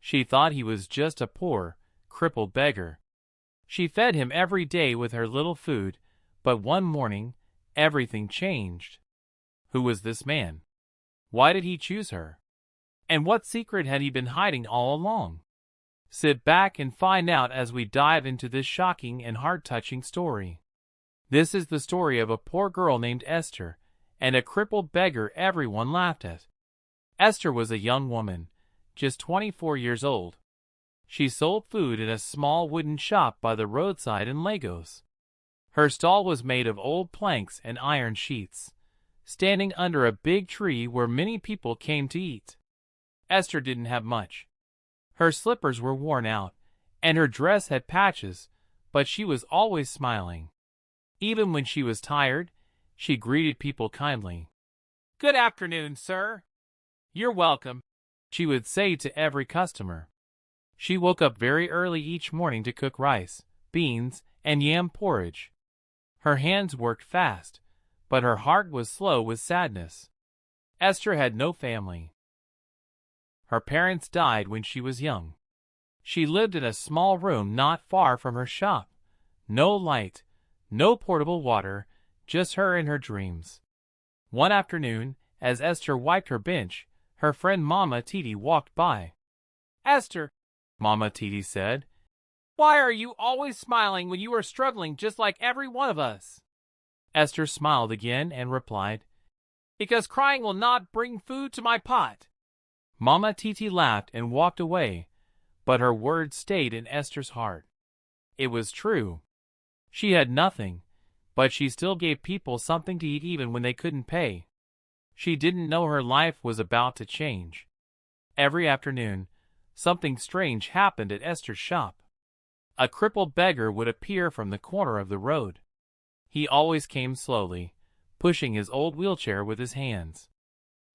She thought he was just a poor, crippled beggar. She fed him every day with her little food, but one morning, everything changed. Who was this man? Why did he choose her? And what secret had he been hiding all along? Sit back and find out as we dive into this shocking and heart-touching story. This is the story of a poor girl named Esther and a crippled beggar everyone laughed at. Esther was a young woman, just 24 years old. She sold food in a small wooden shop by the roadside in Lagos. Her stall was made of old planks and iron sheets, standing under a big tree where many people came to eat. Esther didn't have much. Her slippers were worn out, and her dress had patches, but she was always smiling. Even when she was tired, she greeted people kindly. "Good afternoon, sir." "You're welcome," she would say to every customer. She woke up very early each morning to cook rice, beans, and yam porridge. Her hands worked fast, but her heart was slow with sadness. Esther had no family. Her parents died when she was young. She lived in a small room not far from her shop. No light, no portable water, just her and her dreams. One afternoon, as Esther wiped her bench, her friend Mama Titi walked by. "Esther," Mama Titi said, "why are you always smiling when you are struggling just like every one of us?" Esther smiled again and replied, "Because crying will not bring food to my pot." Mama Titi laughed and walked away, but her words stayed in Esther's heart. It was true. She had nothing, but she still gave people something to eat even when they couldn't pay. She didn't know her life was about to change. Every afternoon, something strange happened at Esther's shop. A crippled beggar would appear from the corner of the road. He always came slowly, pushing his old wheelchair with his hands.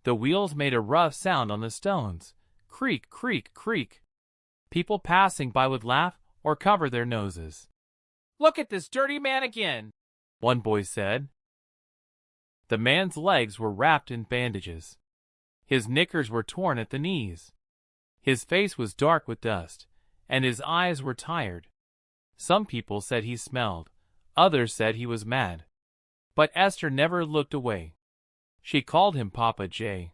The wheels made a rough sound on the stones. Creak, creak, creak. People passing by would laugh or cover their noses. "Look at this dirty man again," one boy said. The man's legs were wrapped in bandages. His knickers were torn at the knees. His face was dark with dust, and his eyes were tired. Some people said he smelled. Others said he was mad. But Esther never looked away. She called him Papa J.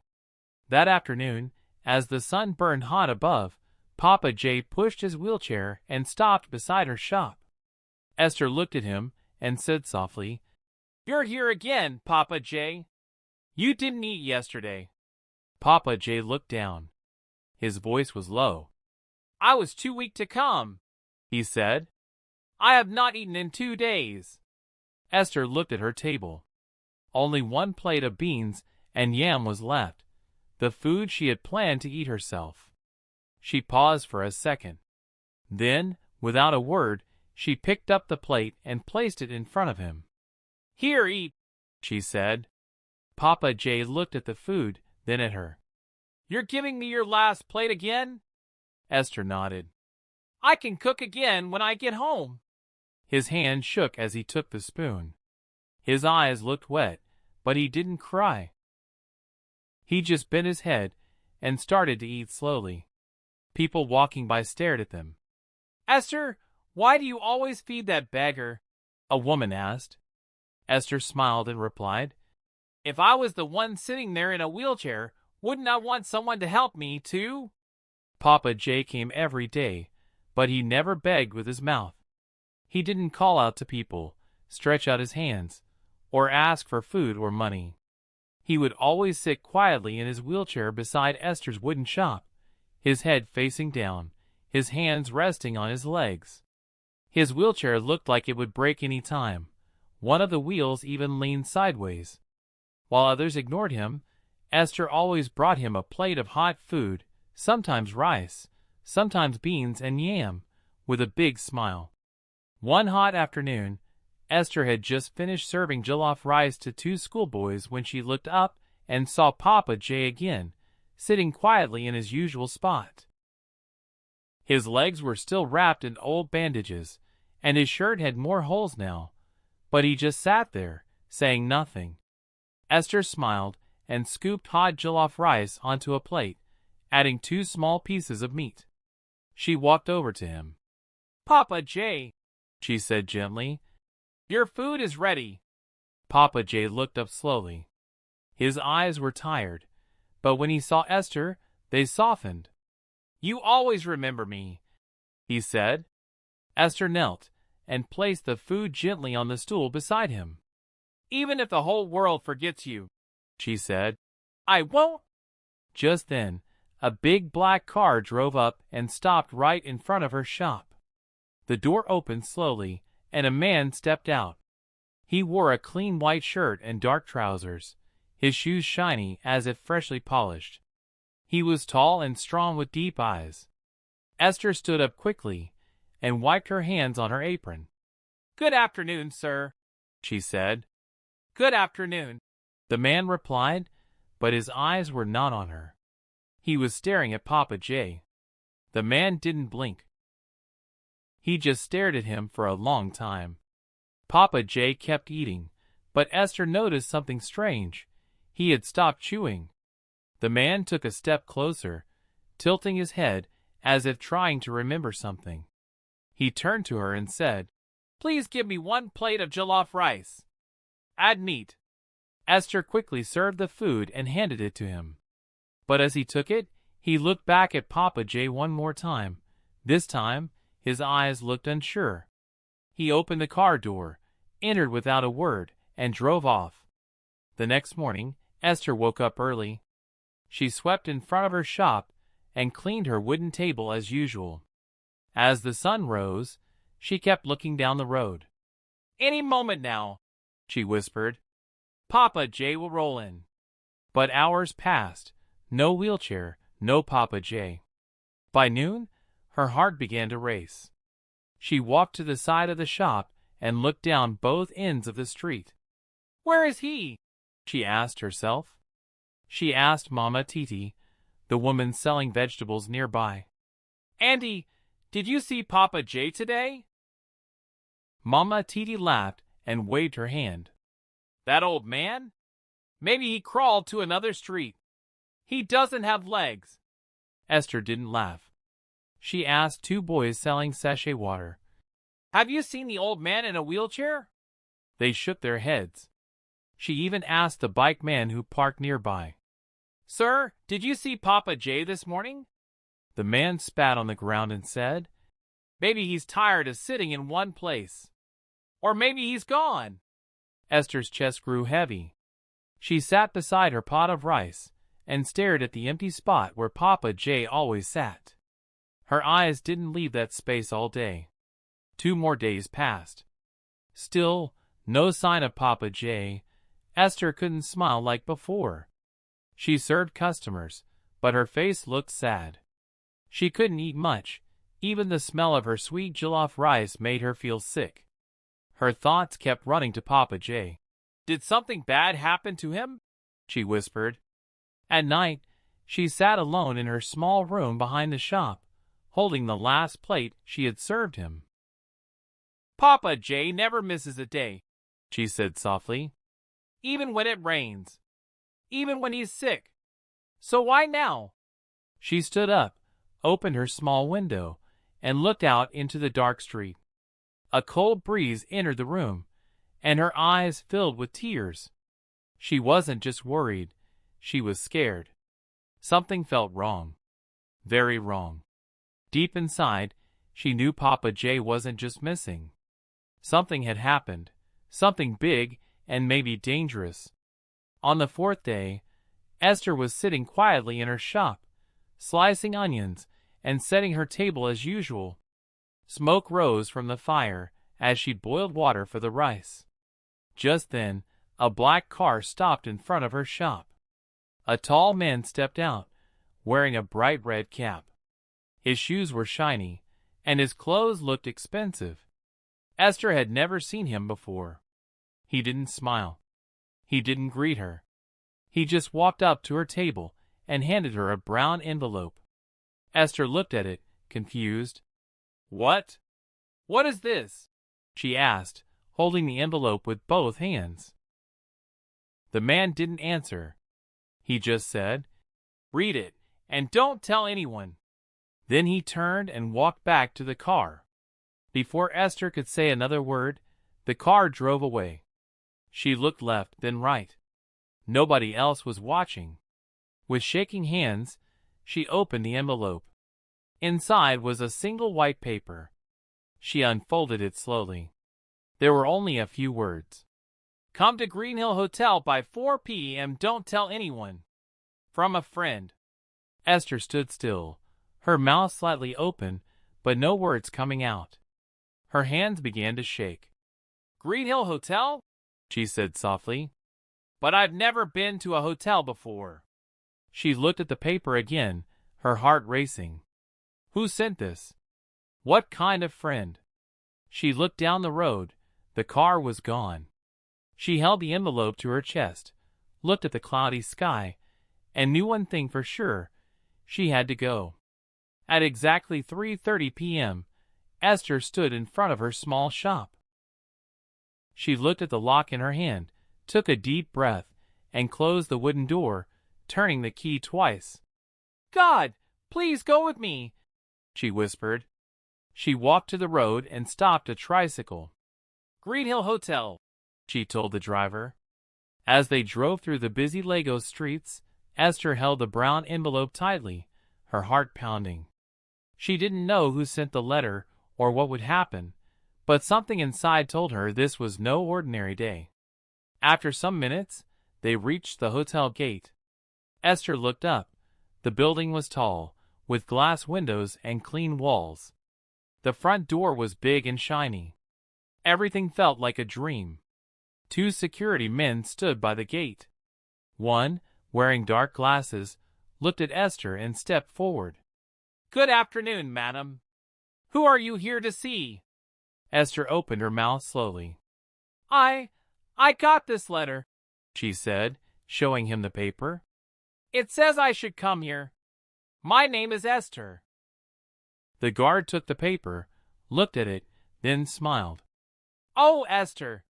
That afternoon, as the sun burned hot above, Papa J pushed his wheelchair and stopped beside her shop. Esther looked at him and said softly, "You're here again, Papa J. You didn't eat yesterday." Papa J looked down. His voice was low. "I was too weak to come," he said. "I have not eaten in 2 days." Esther looked at her table. Only one plate of beans and yam was left, the food she had planned to eat herself. She paused for a second. Then, without a word, she picked up the plate and placed it in front of him. "Here, eat," she said. Papa J looked at the food, then at her. "You're giving me your last plate again?" Esther nodded. "I can cook again when I get home." His hand shook as he took the spoon. His eyes looked wet, but he didn't cry. He just bent his head and started to eat slowly. People walking by stared at them. "Esther, why do you always feed that beggar?" a woman asked. Esther smiled and replied, "If I was the one sitting there in a wheelchair, wouldn't I want someone to help me, too?" Papa J came every day, but he never begged with his mouth. He didn't call out to people, stretch out his hands, or ask for food or money. He would always sit quietly in his wheelchair beside Esther's wooden shop, his head facing down, his hands resting on his legs. His wheelchair looked like it would break any time. One of the wheels even leaned sideways. While others ignored him, Esther always brought him a plate of hot food, sometimes rice, sometimes beans and yam, with a big smile. One hot afternoon, Esther had just finished serving jollof rice to 2 schoolboys when she looked up and saw Papa J again, sitting quietly in his usual spot. His legs were still wrapped in old bandages, and his shirt had more holes now, but he just sat there, saying nothing. Esther smiled and scooped hot jollof rice onto a plate, adding 2 small pieces of meat. She walked over to him. "Papa J," she said gently, "your food is ready." Papa J looked up slowly. His eyes were tired, but when he saw Esther, they softened. "You always remember me," he said. Esther knelt and placed the food gently on the stool beside him. "Even if the whole world forgets you," she said, "I won't." Just then, a big black car drove up and stopped right in front of her shop. The door opened slowly, and a man stepped out. He wore a clean white shirt and dark trousers, his shoes shiny as if freshly polished. He was tall and strong with deep eyes. Esther stood up quickly and wiped her hands on her apron. "Good afternoon, sir," she said. "Good afternoon," the man replied, but his eyes were not on her. He was staring at Papa J. The man didn't blink. He just stared at him for a long time. Papa J kept eating, but Esther noticed something strange. He had stopped chewing. The man took a step closer, tilting his head as if trying to remember something. He turned to her and said, "Please give me 1 plate of jollof rice. Add meat." Esther quickly served the food and handed it to him. But as he took it, he looked back at Papa J one more time. This time, his eyes looked unsure. He opened the car door, entered without a word, and drove off. The next morning, Esther woke up early. She swept in front of her shop and cleaned her wooden table as usual. As the sun rose, she kept looking down the road. "Any moment now," she whispered. "Papa J will roll in." But hours passed. No wheelchair, no Papa J. By noon, her heart began to race. She walked to the side of the shop and looked down both ends of the street. "Where is he?" she asked herself. She asked Mama Titi, the woman selling vegetables nearby. "Auntie, did you see Papa J today?" Mama Titi laughed and waved her hand. "That old man? Maybe he crawled to another street. He doesn't have legs." Esther didn't laugh. She asked 2 boys selling sachet water, "Have you seen the old man in a wheelchair?" They shook their heads. She even asked the bike man who parked nearby, "Sir, did you see Papa J this morning?" The man spat on the ground and said, "Maybe he's tired of sitting in one place. Or maybe he's gone." Esther's chest grew heavy. She sat beside her pot of rice and stared at the empty spot where Papa J always sat. Her eyes didn't leave that space all day. 2 more days passed. Still, no sign of Papa J. Esther couldn't smile like before. She served customers, but her face looked sad. She couldn't eat much. Even the smell of her sweet jollof rice made her feel sick. Her thoughts kept running to Papa J. "Did something bad happen to him?" she whispered. At night, she sat alone in her small room behind the shop, holding the last plate she had served him. "Papa J never misses a day," she said softly. "Even when it rains. Even when he's sick. So why now?" She stood up, opened her small window, and looked out into the dark street. A cold breeze entered the room, and her eyes filled with tears. She wasn't just worried, she was scared. Something felt wrong. Very wrong. Deep inside, she knew Papa J wasn't just missing. Something had happened, something big and maybe dangerous. On the 4th day, Esther was sitting quietly in her shop, slicing onions and setting her table as usual. Smoke rose from the fire as she boiled water for the rice. Just then, a black car stopped in front of her shop. A tall man stepped out, wearing a bright red cap. His shoes were shiny, and his clothes looked expensive. Esther had never seen him before. He didn't smile. He didn't greet her. He just walked up to her table and handed her a brown envelope. Esther looked at it, confused. "What? What is this?" she asked, holding the envelope with both hands. The man didn't answer. He just said, "Read it, and don't tell anyone." Then he turned and walked back to the car. Before Esther could say another word, the car drove away. She looked left, then right. Nobody else was watching. With shaking hands, she opened the envelope. Inside was a single white paper. She unfolded it slowly. There were only a few words. "Come to Green Hill Hotel by 4 p.m. Don't tell anyone. From a friend." Esther stood still, her mouth slightly open, but no words coming out. Her hands began to shake. "Green Hill Hotel?" she said softly. "But I've never been to a hotel before." She looked at the paper again, her heart racing. Who sent this? What kind of friend? She looked down the road. The car was gone. She held the envelope to her chest, looked at the cloudy sky, and knew one thing for sure. She had to go. At exactly 3:30 p.m., Esther stood in front of her small shop. She looked at the lock in her hand, took a deep breath, and closed the wooden door, turning the key twice. "God, please go with me," she whispered. She walked to the road and stopped a tricycle. "Green Hill Hotel," she told the driver. As they drove through the busy Lego streets, Esther held the brown envelope tightly, her heart pounding. She didn't know who sent the letter or what would happen, but something inside told her this was no ordinary day. After some minutes, they reached the hotel gate. Esther looked up. The building was tall, with glass windows and clean walls. The front door was big and shiny. Everything felt like a dream. 2 security men stood by the gate. One, wearing dark glasses, looked at Esther and stepped forward. "Good afternoon, madam. Who are you here to see?" Esther opened her mouth slowly. I got this letter," she said, showing him the paper. "It says I should come here. My name is Esther." The guard took the paper, looked at it, then smiled. "Oh, Esther,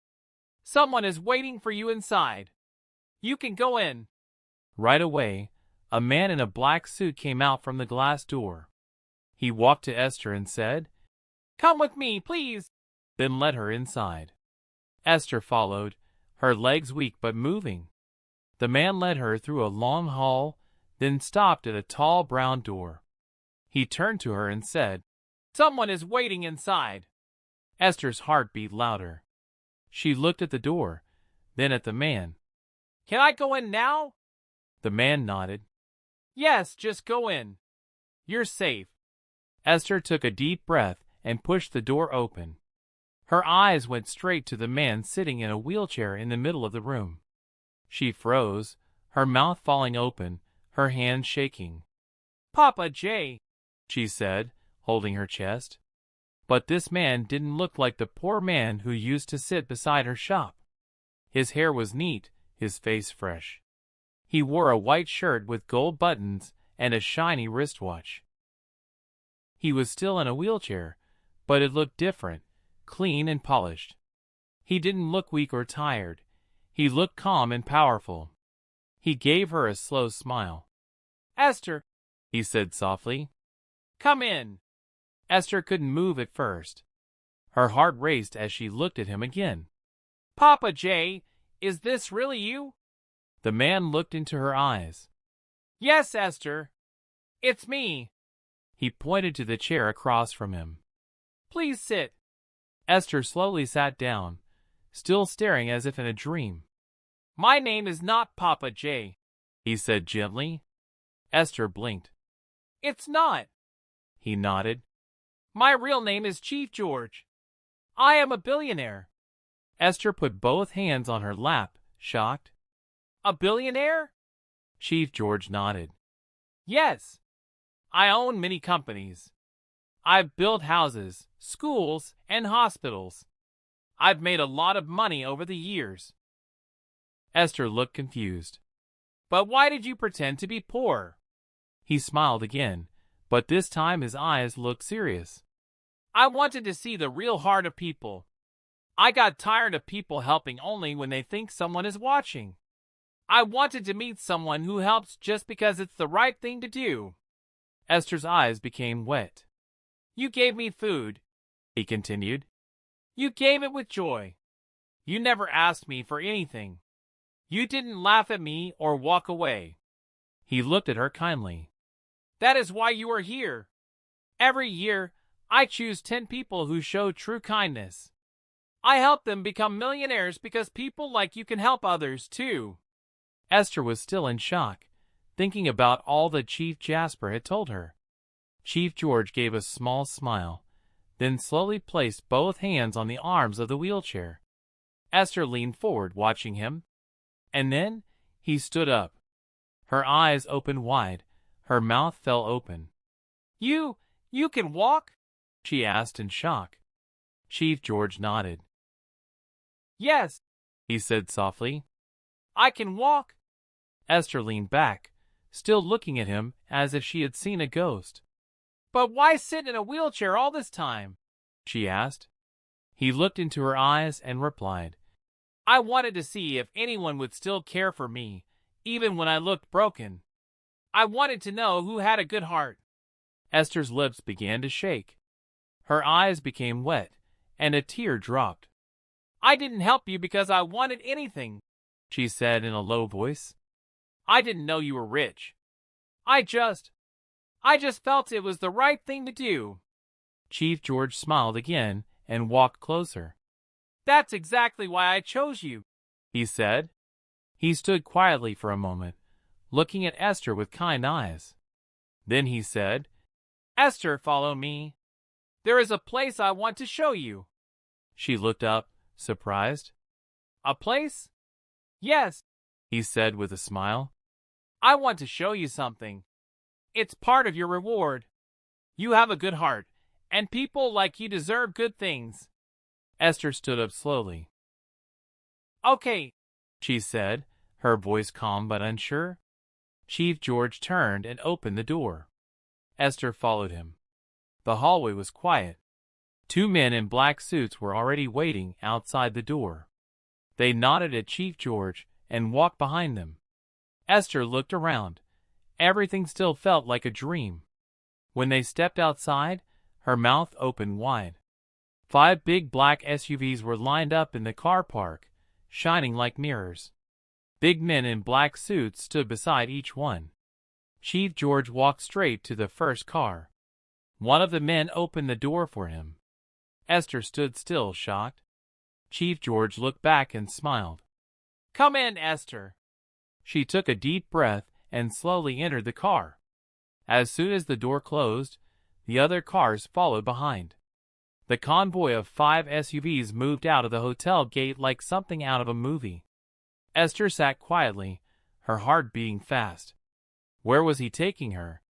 someone is waiting for you inside. You can go in." Right away, a man in a black suit came out from the glass door. He walked to Esther and said, "Come with me, please," then led her inside. Esther followed, her legs weak but moving. The man led her through a long hall, then stopped at a tall brown door. He turned to her and said, "Someone is waiting inside." Esther's heart beat louder. She looked at the door, then at the man. "Can I go in now?" The man nodded. "Yes, just go in. You're safe." Esther took a deep breath and pushed the door open. Her eyes went straight to the man sitting in a wheelchair in the middle of the room. She froze, her mouth falling open, her hands shaking. "Papa J," she said, holding her chest. But this man didn't look like the poor man who used to sit beside her shop. His hair was neat, his face fresh. He wore a white shirt with gold buttons and a shiny wristwatch. He was still in a wheelchair, but it looked different, clean and polished. He didn't look weak or tired. He looked calm and powerful. He gave her a slow smile. "Esther," he said softly, "come in." Esther couldn't move at first. Her heart raced as she looked at him again. "Papa J, is this really you?" The man looked into her eyes. "Yes, Esther. It's me." He pointed to the chair across from him. "Please sit." Esther slowly sat down, still staring as if in a dream. "My name is not Papa J," he said gently. Esther blinked. "It's not." He nodded. "My real name is Chief George. I am a billionaire." Esther put both hands on her lap, shocked. "A billionaire?" Chief George nodded. "Yes. I own many companies. I've built houses, schools, and hospitals. I've made a lot of money over the years." Esther looked confused. "But why did you pretend to be poor?" He smiled again, but this time his eyes looked serious. "I wanted to see the real heart of people. I got tired of people helping only when they think someone is watching. I wanted to meet someone who helps just because it's the right thing to do." Esther's eyes became wet. "You gave me food," he continued. "You gave it with joy. You never asked me for anything. You didn't laugh at me or walk away." He looked at her kindly. "That is why you are here. Every year, I choose 10 people who show true kindness. I help them become millionaires because people like you can help others, too." Esther was still in shock, thinking about all that Chief Jasper had told her. Chief George gave a small smile, then slowly placed both hands on the arms of the wheelchair. Esther leaned forward, watching him, and then he stood up. Her eyes opened wide, her mouth fell open. You can walk?" she asked in shock. Chief George nodded. "Yes," he said softly. "I can walk." Esther leaned back, still looking at him as if she had seen a ghost. "But why sit in a wheelchair all this time?" she asked. He looked into her eyes and replied, "I wanted to see if anyone would still care for me, even when I looked broken. I wanted to know who had a good heart." Esther's lips began to shake. Her eyes became wet, and a tear dropped. "I didn't help you because I wanted anything," she said in a low voice. "I didn't know you were rich. I just felt it was the right thing to do." Chief George smiled again and walked closer. "That's exactly why I chose you," he said. He stood quietly for a moment, looking at Esther with kind eyes. Then he said, "Esther, follow me. There is a place I want to show you." She looked up, surprised. "A place?" "Yes," he said with a smile. "I want to show you something. It's part of your reward. You have a good heart, and people like you deserve good things." Esther stood up slowly. "Okay," she said, her voice calm but unsure. Chief George turned and opened the door. Esther followed him. The hallway was quiet. 2 men in black suits were already waiting outside the door. They nodded at Chief George and walked behind them. Esther looked around. Everything still felt like a dream. When they stepped outside, her mouth opened wide. 5 big black SUVs were lined up in the car park, shining like mirrors. Big men in black suits stood beside each one. Chief George walked straight to the first car. One of the men opened the door for him. Esther stood still, shocked. Chief George looked back and smiled. "Come in, Esther." She took a deep breath and slowly entered the car. As soon as the door closed, the other cars followed behind. The convoy of 5 SUVs moved out of the hotel gate like something out of a movie. Esther sat quietly, her heart beating fast. Where was he taking her?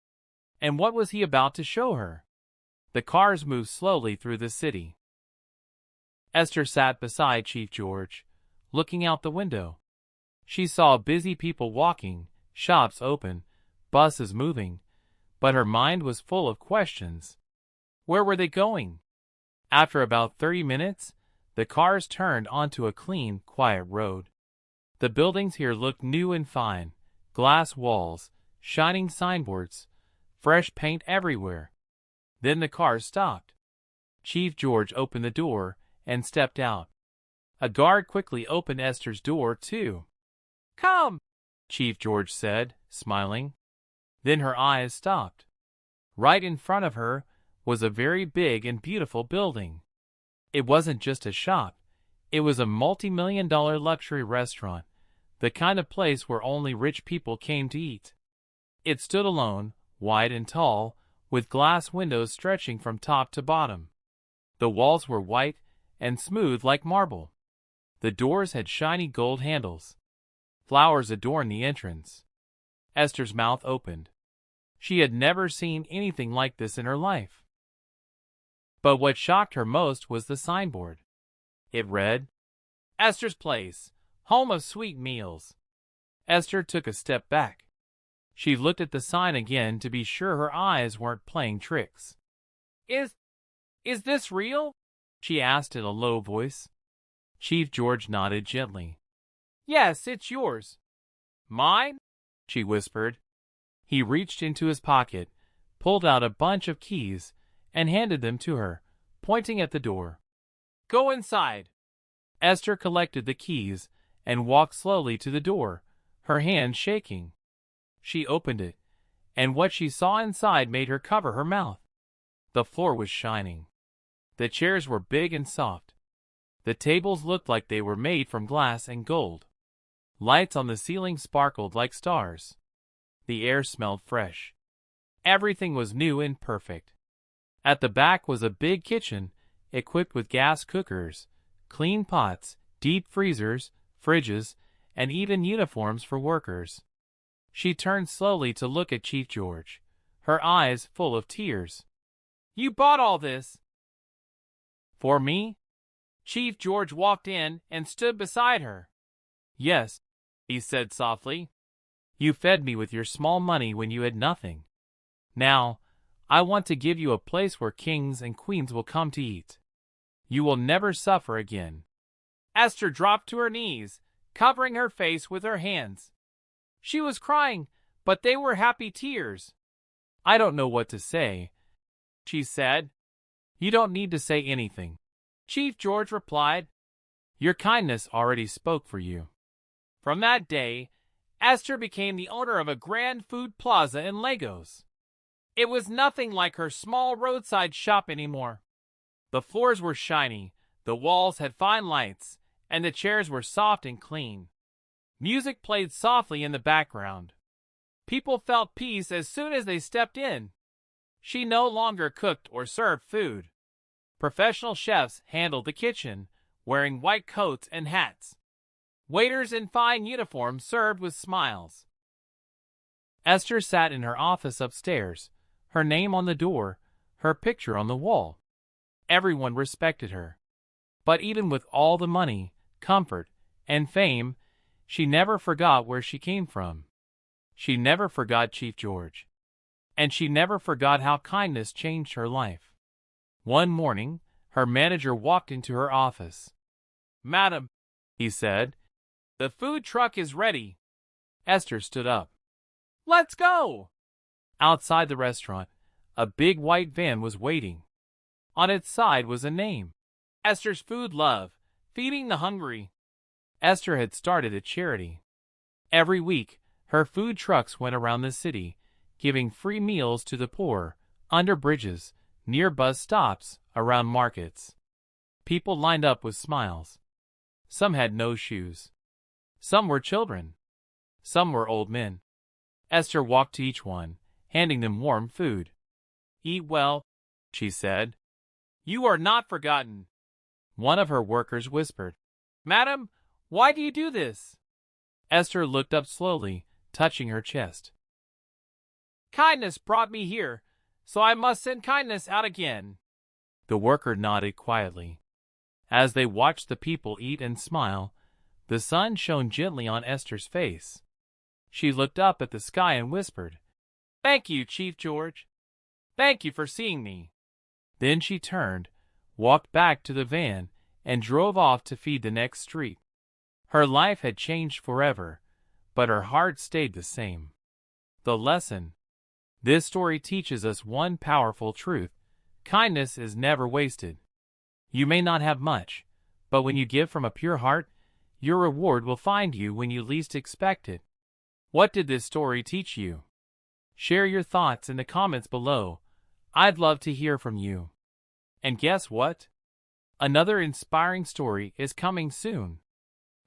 And what was he about to show her? The cars moved slowly through the city. Esther sat beside Chief George, looking out the window. She saw busy people walking, shops open, buses moving, but her mind was full of questions. Where were they going? After about 30 minutes, the cars turned onto a clean, quiet road. The buildings here looked new and fine, glass walls, shining signboards, fresh paint everywhere. Then the cars stopped. Chief George opened the door and stepped out. A guard quickly opened Esther's door, too. "Come," Chief George said, smiling. Then her eyes stopped. Right in front of her was a very big and beautiful building. It wasn't just a shop. It was a multi-million-dollar luxury restaurant, the kind of place where only rich people came to eat. It stood alone, wide and tall, with glass windows stretching from top to bottom. The walls were white and smooth like marble. The doors had shiny gold handles. Flowers adorned the entrance. Esther's mouth opened. She had never seen anything like this in her life. But what shocked her most was the signboard. It read, "Esther's Place, home of sweet meals." Esther took a step back. She looked at the sign again to be sure her eyes weren't playing tricks. Is this real?" she asked in a low voice. Chief George nodded gently. "Yes, it's yours." "Mine?" she whispered. He reached into his pocket, pulled out a bunch of keys and handed them to her, pointing at the door. "Go inside." Esther collected the keys and walked slowly to the door, her hands shaking. She opened it, and what she saw inside made her cover her mouth. The floor was shining. The chairs were big and soft. The tables looked like they were made from glass and gold. Lights on the ceiling sparkled like stars. The air smelled fresh. Everything was new and perfect. At the back was a big kitchen, equipped with gas cookers, clean pots, deep freezers, fridges, and even uniforms for workers. She turned slowly to look at Chief George, her eyes full of tears. "You bought all this?" "For me?" Chief George walked in and stood beside her. "Yes," he said softly. "You fed me with your small money when you had nothing. Now, I want to give you a place where kings and queens will come to eat. You will never suffer again." Esther dropped to her knees, covering her face with her hands. She was crying, but they were happy tears. "I don't know what to say," she said. "You don't need to say anything," Chief George replied. "Your kindness already spoke for you." From that day, Esther became the owner of a grand food plaza in Lagos. It was nothing like her small roadside shop anymore. The floors were shiny, the walls had fine lights, and the chairs were soft and clean. Music played softly in the background. People felt peace as soon as they stepped in. She no longer cooked or served food. Professional chefs handled the kitchen, wearing white coats and hats. Waiters in fine uniforms served with smiles. Esther sat in her office upstairs, her name on the door, her picture on the wall. Everyone respected her. But even with all the money, comfort, and fame, she never forgot where she came from. She never forgot Chief George. And she never forgot how kindness changed her life. One morning, her manager walked into her office. "Madam," he said, "the food truck is ready." Esther stood up. "Let's go!" Outside the restaurant, a big white van was waiting. On its side was a name: Esther's Food Love, feeding the hungry. Esther had started a charity. Every week, her food trucks went around the city, giving free meals to the poor, under bridges, near bus stops, around markets. People lined up with smiles. Some had no shoes. Some were children. Some were old men. Esther walked to each one, handing them warm food. "Eat well," she said. "You are not forgotten." One of her workers whispered, "Madam, why do you do this?" Esther looked up slowly, touching her chest. "Kindness brought me here, so I must send kindness out again." The worker nodded quietly. As they watched the people eat and smile, the sun shone gently on Esther's face. She looked up at the sky and whispered, "Thank you, Chief George. Thank you for seeing me." Then she turned, walked back to the van, and drove off to feed the next street. Her life had changed forever, but her heart stayed the same. The lesson: this story teaches us one powerful truth: kindness is never wasted. You may not have much, but when you give from a pure heart, your reward will find you when you least expect it. What did this story teach you? Share your thoughts in the comments below. I'd love to hear from you. And guess what? Another inspiring story is coming soon.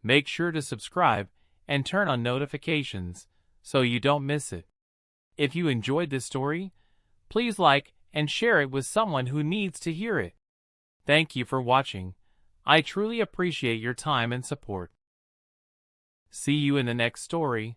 Make sure to subscribe and turn on notifications so you don't miss it. If you enjoyed this story, please like and share it with someone who needs to hear it. Thank you for watching. I truly appreciate your time and support. See you in the next story.